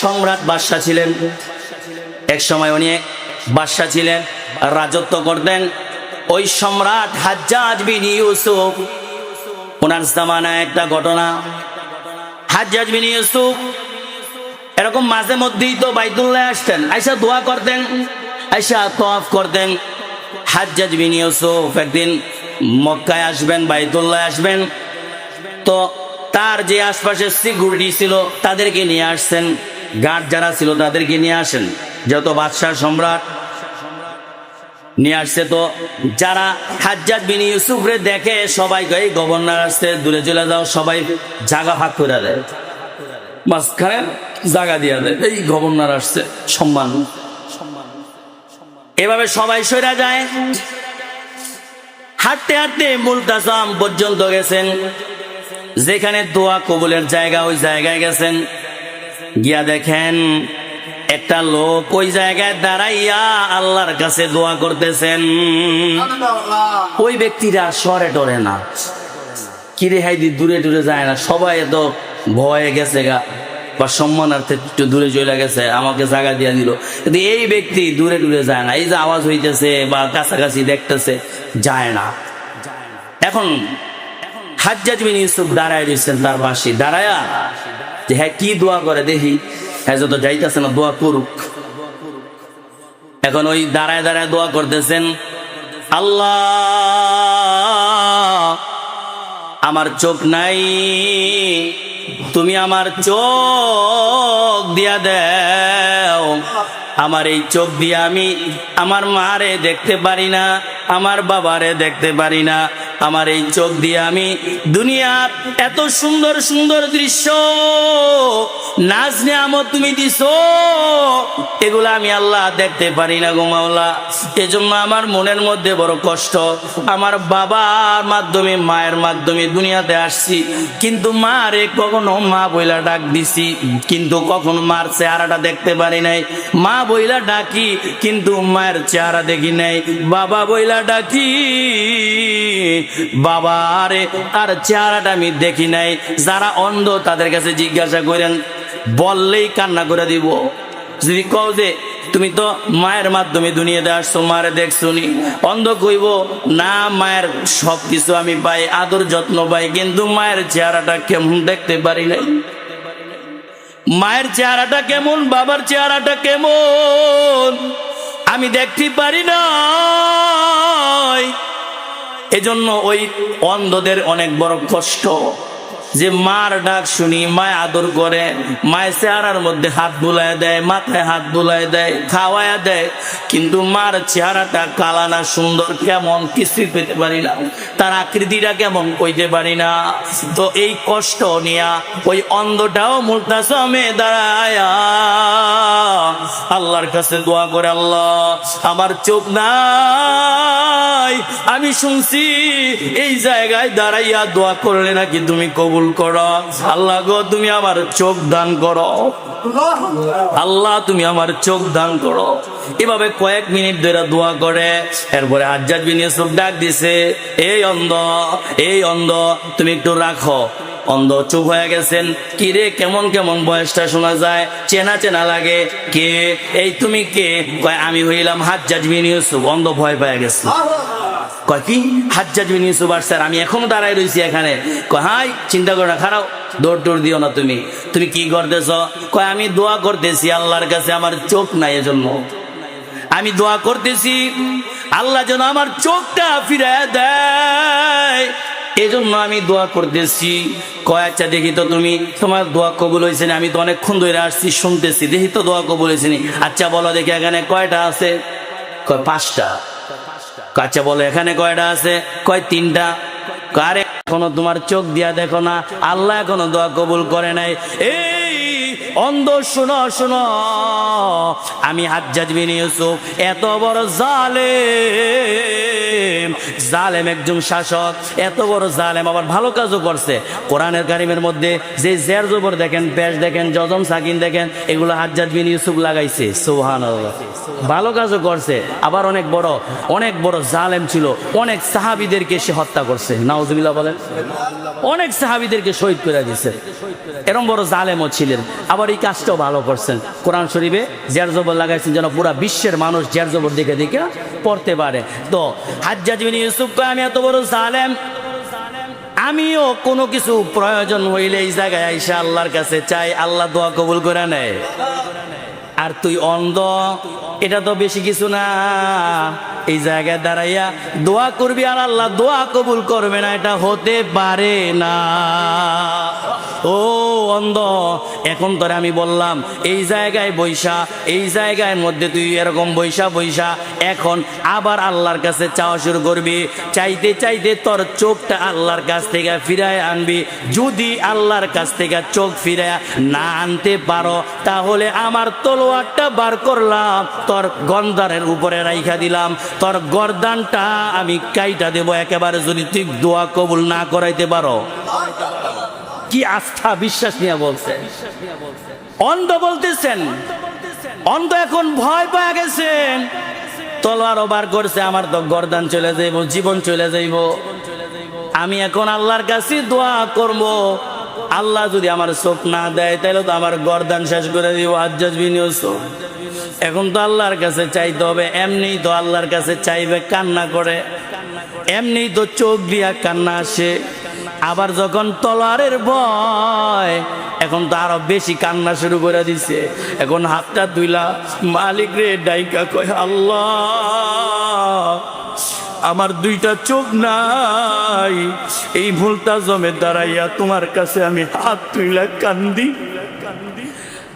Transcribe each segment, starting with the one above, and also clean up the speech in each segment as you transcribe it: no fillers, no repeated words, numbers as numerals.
সম্রাট বাদশাহ ছিলেন। এক সময় উনি বাদশাহ ছিলেন, রাজত্ব করতেন। ওই সম্রাট হাজ্জাজ বিন ইউসুফ, ওনার জামানায় একটা ঘটনা। হাজ্জাজ বিন ইউসুফ এরকম মাঝে মধ্যেই তো বাইতুল্লাহ আসতেন, আইসা দোয়া করতেন, আইসা তওয়াফ করতেন। হাজ্জাজ বিন ইউসুফ একদিন মক্কায় আসবেন, বাইতুল্লাহ আসবেন, তো তার যে আশপাশে সিকিউরিটি ছিল তাদেরকে নিয়ে আসছেন, গার্ড যারা ছিল তাদেরকে নিয়ে আসেন, যত বাদশাহ সম্রাট নিয়ে আসছে। তো যারা হাজ্জাজ বিন ইউসুফরে দেখে সবাই কয় গভর্নর আসছে, দূরে চলে যাও, সবাই জায়গা ভাগ করে দেয়, মাঝখানে জায়গা দিয়ে দেয়, এই গভর্নর আসছে, সম্মান। এভাবে সবাই সরে যায়। হাঁটতে হাঁটতে মুলতাসাম পর্যন্ত গেছেন, যেখানে দোয়া কবুলের জায়গা, ওই জায়গায় গেছেন। গিয়া দেখেন একটা লোক ওই জায়গায় দাঁড়াইয়া আল্লাহর কাছে দোয়া করতেছেন। ওই ব্যক্তিরা সরে টরে না, কিরে হাইদি দূরে দূরে যায় না, সবাই এত ভয়ে গেছে গা বা সম্মানার্থে একটু দূরে চলে গেছে, আমাকে জায়গা দিয়ে দিল। কিন্তু এই ব্যক্তি দূরে দূরে যায় না, এই যে আওয়াজ হইতেছে বা কাছাকাছি দেখতেছে, যায় না। এখন হাজ্জাজ বিন ইউসুফ দাঁড়ায় রয়েছেন তার পাশে, দাঁড়ায়া যে হ্যাঁ কি দোয়া করে দেখি, হ্যাঁ যত যাইতেছে না দোয়া করুক। এখন ওই দাঁড়ায় দাঁড়ায় দোয়া করতেছেন, আল্লাহ আমার চোখ নাই, তুমি আমার চোখ দিয়া দাও, আমার এই চোখ দিয়ে আমি আমার মারে দেখতে পারি না, আমার বাবারে দেখতে পারি না, আমার এই চোখ দিয়ে আমি দুনিয়ার এত সুন্দর সুন্দর দৃশ্য নাজ নিয়ামত তুমি দিছো, এগুলো আমি আল্লাহ দেখতে পারি না গো মাওলা। এজন্য আমার মনের মধ্যে বড় কষ্ট। আমার বাবার মাধ্যমে, মায়ের মাধ্যমে দুনিয়াতে আসছি, কিন্তু মারে কখনো মা বইলা ডাক দিছি, কিন্তু কখনো মার চেহারাটা দেখতে পারি নাই। মা বইলা ডাকি কিন্তু মায়ের চেহারা দেখি নাই, বাবা বইলা ডাকি বাবারে তার চেহারাটা আমি দেখি নাই। যারা অন্ধ তাদের কাছে জিজ্ঞাসা করেন, বললেই কান্না করে দিব। যদি কও যে তুমি তো মায়ের মাধ্যমে দুনিয়াতে আসছো, মারে দেখছো নি, অন্ধ কইব না মায়ের সবকিছু আমি পাই, আদর যত্ন পাই, কিন্তু মায়ের চেহারাটা কেমন দেখতে পারি নাই। মায়ের চেহারাটা কেমন, বাবার চেহারাটা কেমন আমি দেখতে পারি না। এজন্য ওই অন্ধদের অনেক বড় কষ্ট যে মার ডাক শুনি, মায় আদর করে, মায়ের চেহারার মধ্যে হাত বুলায় দেয়, মাথায় হাত বুলায় দেয়, খাওয়ায়া দেয়, কিন্তু মার চেহারাটা কালা না সুন্দর কেমন কিছুই পেতে পারি না, তার আকৃতিটা কেমন কইতে পারি না। তো এই কষ্ট নিয়া ওই অন্ধটাও মুলতাসামে দাঁড়ায়া আল্লাহর কাছে দোয়া করে, আল্লাহ আমার চোখ নাই, আমি শুনছি এই জায়গায় দাঁড়াইয়া দোয়া করলে নাকি তুমি কবুল করো, আল্লাহ গো তুমি আমার চোখ দান করো, আল্লাহ তুমি আমার চোখ দান করো। এভাবে কয়েক মিনিট ধরে দোয়া করে। এরপরে হাজ্জাজ বিন ইউসুফ ডাক দিছে, এই অন্ধ, এই অন্ধ তুমি একটু রাখো। অন্ধ চুপ হয়ে গেছেন। কিরে কেমন কেমন বয়সটা শোনা যায়, চেনা চেনা লাগে, কে এই তুমি কে? কয় আমি হইলাম হাজ্জাজ বিন ইউসুফ। অন্ধ ভয় পেয়ে গেছে, কয় কি হাজ্জাজ বিন ইউসুফ আর স্যার আমি এখনো দাঁড়ায় রয়েছি এখানে। কয় হাই চিন্তা করো না, খারাপ দৌড় দৌড় দিও না, তুমি তুমি কি করতেছ? কয় আমি দোয়া করতেছি আল্লাহর কাছে, আমার চোখ নাই এজন্য আমি দোয়া করতেছি আল্লাহ যেন আমার চোখটা ফিরে দেয়, এজন্য আমি দোয়া করতেছি। কয় আচ্ছা দেখি তো তুমি তোমার দোয়া কবুল হয়েছে না, আমি তো অনেকক্ষণ ধরে আসছি শুনতেছি, দেখি তো দোয়া কবুল হয়েছে নি। আচ্ছা বলো দেখি এখানে কয়টা আছে? কয় 5টা। আচ্ছা বলো এখানে কয়টা আছে? কয় 3টা। কারে এখনো তোমার চোখ দিয়া দেখো না, আল্লাহ এখনো দোয়া কবুল করে নাই। এই অন্ধ শোনো শোনো, আমি হাজ্জাজ বিন ইউসুফ এত বড় জালেম, জালেম একজন শাসক, এত বড় জালেম আবার ভালো কাজও করছে। কোরআনের কারিমের মধ্যে যে জের জবর দেখেন, পেশ দেখেন, জজম সাকিন দেখেন, এগুলো হাজ্জাজ বিন ইউসুফ লাগাইছে। সুবহানাল্লাহ, ভালো কাজও করছে, আবার অনেক বড় জালেম ছিল, অনেক সাহাবীদেরকে সে হত্যা করছে। নাউজুবিল্লাহ বলেন, অনেক সাহাবীদেরকে শহীদ করে দিয়েছে, এরকম বড় জালেমও ছিলেন। আবার এই কাজটাও ভালো করছেন। কোরআন শরীফে জের জবর লাগাইছেন যেন পুরা বিশ্বের মানুষ জের জবর দেখে দেখে পড়তে পারে। তো হাজ্জাজ বিন ইউসুফ কয়, আমি এত বড় জালেম, আমিও কোনো কিছু প্রয়োজন হইলে এই জায়গায় আইসা আল্লাহর কাছে চাই, আল্লাহ দোয়া কবুল করে নেয়। আর তুই অন্ধ, এটা তো বেশি কিছু না, এই জায়গায় দাঁড়াইয়া দোয়া করবি আর আল্লাহ দোয়া কবুল করবে না, এটা হতে পারে না। ও অন্ধ, এখন তোরে আমি বললাম এই জায়গায় বৈশা, এই জায়গায় মধ্যে তুই এরকম বৈশা বৈশা এখন আবার আল্লাহর কাছে চাওয়া শুরু করবি, চাইতে চাইতে তোর চোখটা আল্লাহর কাছ থেকে ফিরায় আনবি। যদি আল্লাহর কাছ থেকে চোখ ফিরায় না আনতে পারো, তাহলে আমার তলোয়ারটা বার করলাম, তোর গন্দারের উপরে রাইখা দিলাম, তোর গর্দানটা আমি কাইটা দেব একেবারে, যদি তুই দোয়া কবুল না করাইতে পারো। কি আস্থা বিশ্বাস নিয়ে বলছেন। অন্ধ বলতেছেন, অন্ধ এখন ভয় পেয়ে গেছেন, তলোয়ারও বার করছে, আমার তো গর্দান চলে যাইব, জীবন চলে যাইব, আমি এখন আল্লাহর কাছে দোয়া করব, আল্লাহ যদি আমার চোখ না দেয় তাহলে তো আমার গর্দান শেষ করে দিব। হাজ্জাজ বিন ইউসুফ এখন তো আল্লাহর কাছে চাইতে হবে, এমনি তো আল্লাহর কাছে চাইবে কান্না করে, এমনি তো চোখ দিয়া কান্না আসে, আবার যখন তলোয়ারের ভয়, এখন তো আরো বেশি কান্না শুরু করে দিছে। এখন হাতটা তুইলা মালিক রে ডাইকা কয়, আল্লাহ আমার দুইটা চোখ নাই, এই ভুলটা জমে দাঁড়াইয়া তোমার কাছে আমি হাত তুইলা কান্দি,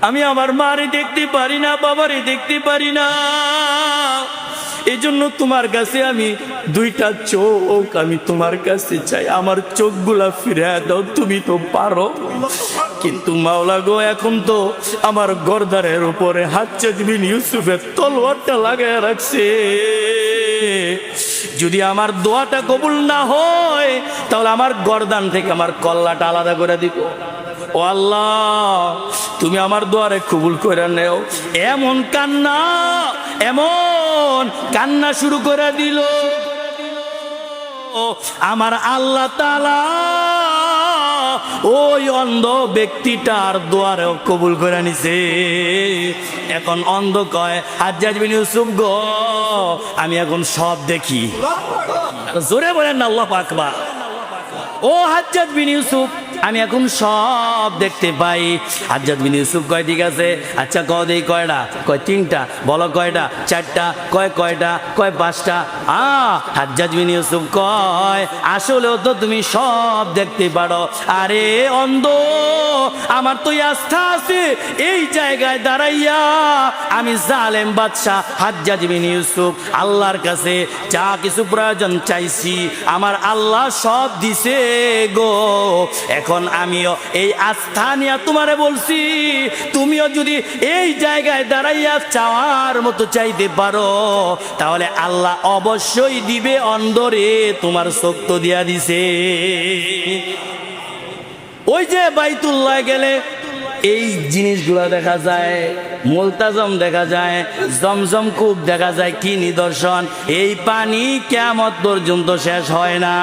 আমি আমার মারে দেখতে পারি না, বাবারে দেখতে পারি না, এই জন্য তোমার কাছে আমি দুইটা চোখ আমি তোমার কাছে চাই, আমার চোখগুলা ফিরে দাও, তুমি তো পারো। কিন্তু মাওলা গো, এখন তো আমার গর্দানের উপরে হাজ্জাজ বিন ইউসুফের তলোয়ারটা লাগায় রাখছে, যদি আমার দোয়াটা কবুল না হয় তাহলে আমার গর্দান থেকে আমার কল্লাটা আলাদা করে দিব। ও আল্লাহ, তুমি আমার দোয়ারে কবুল করে নেও। এমন কান্না, এমন কান্না শুরু করে দিল, আমার আল্লাহ তাআলা ওই অন্ধ ব্যক্তিটার দোয়ারে কবুল করে নিছে। এখন অন্ধ কয়, হাজ্জাজ বিন ইউসুফ গো, আমি এখন সব দেখি। জোরে বলেন না আল্লাহু আকবার। ও হাজ্জাজ বিন ইউসুফ, আমি এখন সব দেখতে পাই। হাজ্জাজ বিন ইউসুফ কয়, ঠিক আছে, আচ্ছা কয় দেই কয়টা? কয় তিনটা। বলো কয়টা? চারটা। কয় কয়টা? কয় পাঁচটা। হাজ্জাজ বিন ইউসুফ কয়, আসলেও তো তুমি সব দেখতে পারো। আরে অন্ধ, আমার তো আস্থা আছে, এই জায়গায় দাঁড়াইয়া আমি জালেম বাদশা হাজ্জাজ বিন ইউসুফ আল্লাহর কাছে যা কিছু প্রয়োজন চাইছি, আমার আল্লাহ সব দিছে গো। এখন আমিও এই আস্থা নিয়ে তোমারে বলছি, তুমিও যদি এই জায়গায় দাঁড়াইয়া চাওয়ার মতো চাইতে পারো, তাহলে আল্লাহ অবশ্যই দিবে। অন্ধরে তোমার চোখ তো দিয়া দিছে। ওই যে বাইতুল্লাহ গেলে এই জিনিসগুলো দেখা যায়, মুলতাজম দেখা যায়, জমজম কূপ দেখা যায়। কি নিদর্শন? এই পানি কিয়ামত পর্যন্ত শেষ হয় না।